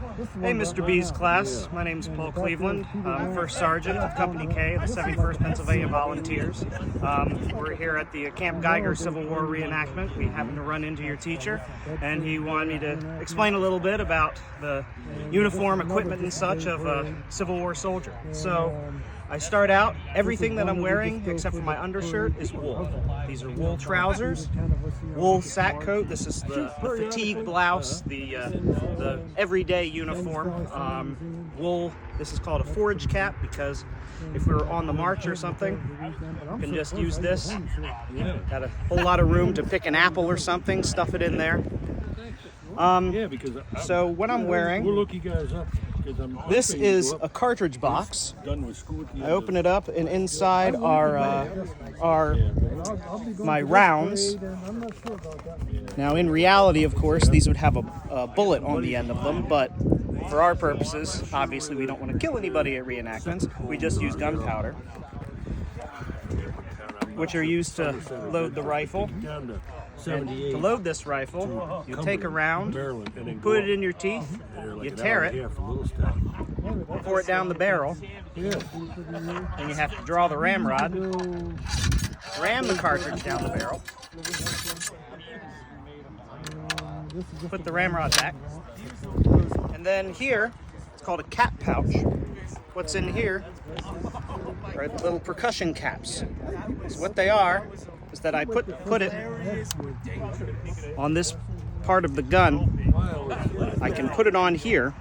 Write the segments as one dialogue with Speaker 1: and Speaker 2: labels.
Speaker 1: Hey, Mr. B's class. My name is Paul Cleveland. I'm First Sergeant of Company K of the 71st Pennsylvania Volunteers. We're here at the Camp Geiger Civil War reenactment. We happened to run into your teacher, and he wanted me to explain a little bit about the uniform, equipment, and such of a Civil War soldier. So I start out, everything that I'm wearing, except for my undershirt, is wool. These are wool trousers, wool sack coat. This is the fatigue blouse, the everyday uniform. Wool, this is called a forage cap because if we were on the march or something, you can just use this. Got a whole lot of room to pick an apple or something, stuff it in there. So what I'm wearing,
Speaker 2: we'll look you guys up.
Speaker 1: This is a cartridge box. I open it up, and inside are my rounds. Now, in reality, of course, these would have a bullet on the end of them, but for our purposes, obviously, we don't want to kill anybody at reenactments. We just use gunpowder, which are used to load the rifle. And to load this rifle, you take a round, put it in your teeth, you tear it, pour it down the barrel, and you have to draw the ramrod, ram the cartridge down the barrel, put the ramrod back, and then here, it's called a cap pouch. What's in here are little percussion caps. So what they are is that I put it on this part of the gun. I can put it on here,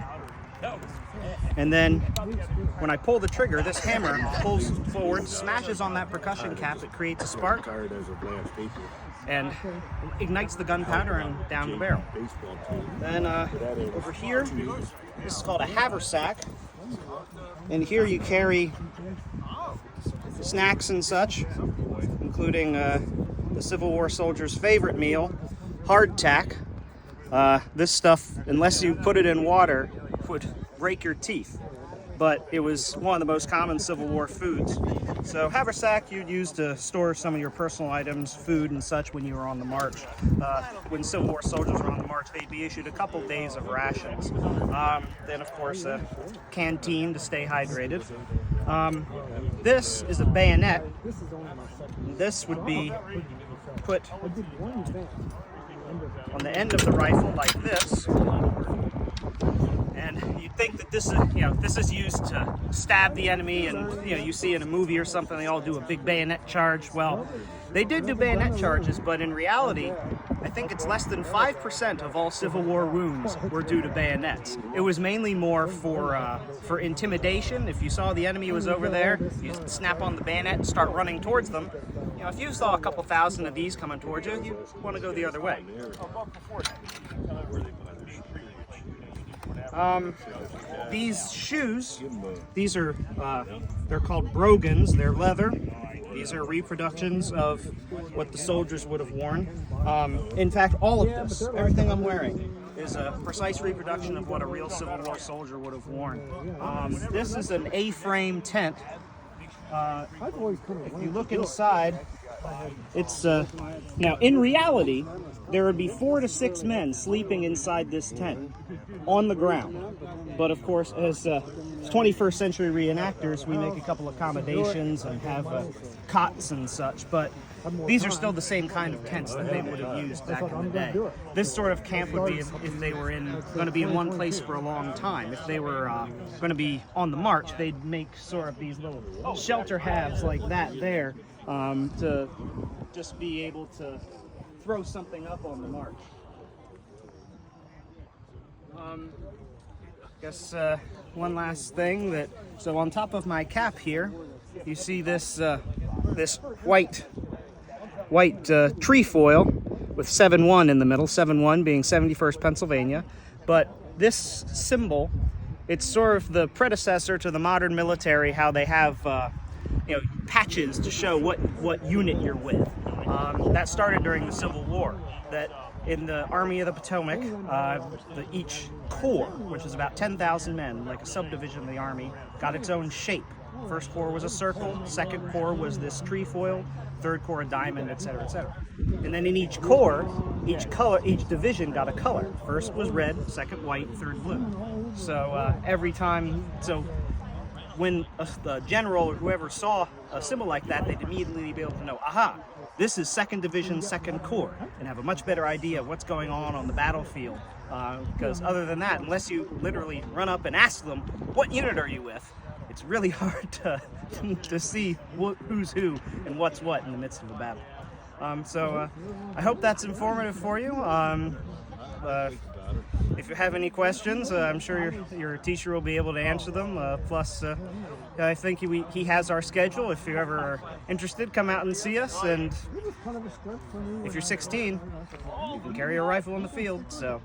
Speaker 1: and then when I pull the trigger, this hammer pulls forward, smashes on that percussion cap, it creates a spark, and ignites the gunpowder and down the barrel. Then over here, this is called a haversack, and here you carry snacks and such, including the Civil War soldier's favorite meal, hardtack. This stuff, unless you put it in water, would break your teeth. But it was one of the most common Civil War foods. So haversack you'd use to store some of your personal items, food and such when you were on the march. When Civil War soldiers were on the march, they'd be issued a couple days of rations. Then of course a canteen to stay hydrated. This is a bayonet. This would be put on the end of the rifle like this. And you'd think that this is used to stab the enemy, and you see in a movie or something they all do a big bayonet charge. Well, they did do bayonet charges, but in reality, I think it's less than 5% of all Civil War wounds were due to bayonets. It was mainly more for intimidation. If you saw the enemy was over there, you snap on the bayonet and start running towards them. If you saw a couple thousand of these coming towards you, you want to go the other way. These shoes, these are, they're called brogans, they're leather. These are reproductions of what the soldiers would have worn. In fact, all of this, everything I'm wearing, is a precise reproduction of what a real Civil War soldier would have worn. This is an A-frame tent. If you look inside, it's, now in reality, there would be 4 to 6 men sleeping inside this tent on the ground. But of course, as 21st century reenactors, we make a couple accommodations and have cots and such. But these are still the same kind of tents that they would have used back in the day. This sort of camp would be if they were going to be in one place for a long time. If they were going to be on the march, they'd make sort of these little shelter halves like that there to just be able to throw something up on the march. Guess one last thing so on top of my cap here, you see this this white trefoil with 7-1 in the middle, 7-1 being 71st Pennsylvania. But this symbol, it's sort of the predecessor to the modern military, how they have patches to show what unit you're with. That started during the Civil War. That in the Army of the Potomac, each corps, which is about 10,000 men, like a subdivision of the Army, got its own shape. First corps was a circle, second corps was this trefoil, third corps a diamond, etc., etc. And then in each corps, each division got a color. First was red, second white, third blue. So every time, so when the general or whoever saw a symbol like that, they'd immediately be able to know, aha, this is 2nd Division, 2nd Corps, and have a much better idea of what's going on the battlefield. Because other than that, unless you literally run up and ask them, what unit are you with? It's really hard to see who's who and what's what in the midst of a battle. I hope that's informative for you. If you have any questions, I'm sure your teacher will be able to answer them. Plus, I think he has our schedule. If you ever are interested, come out and see us. And if you're 16, you can carry a rifle in the field. So.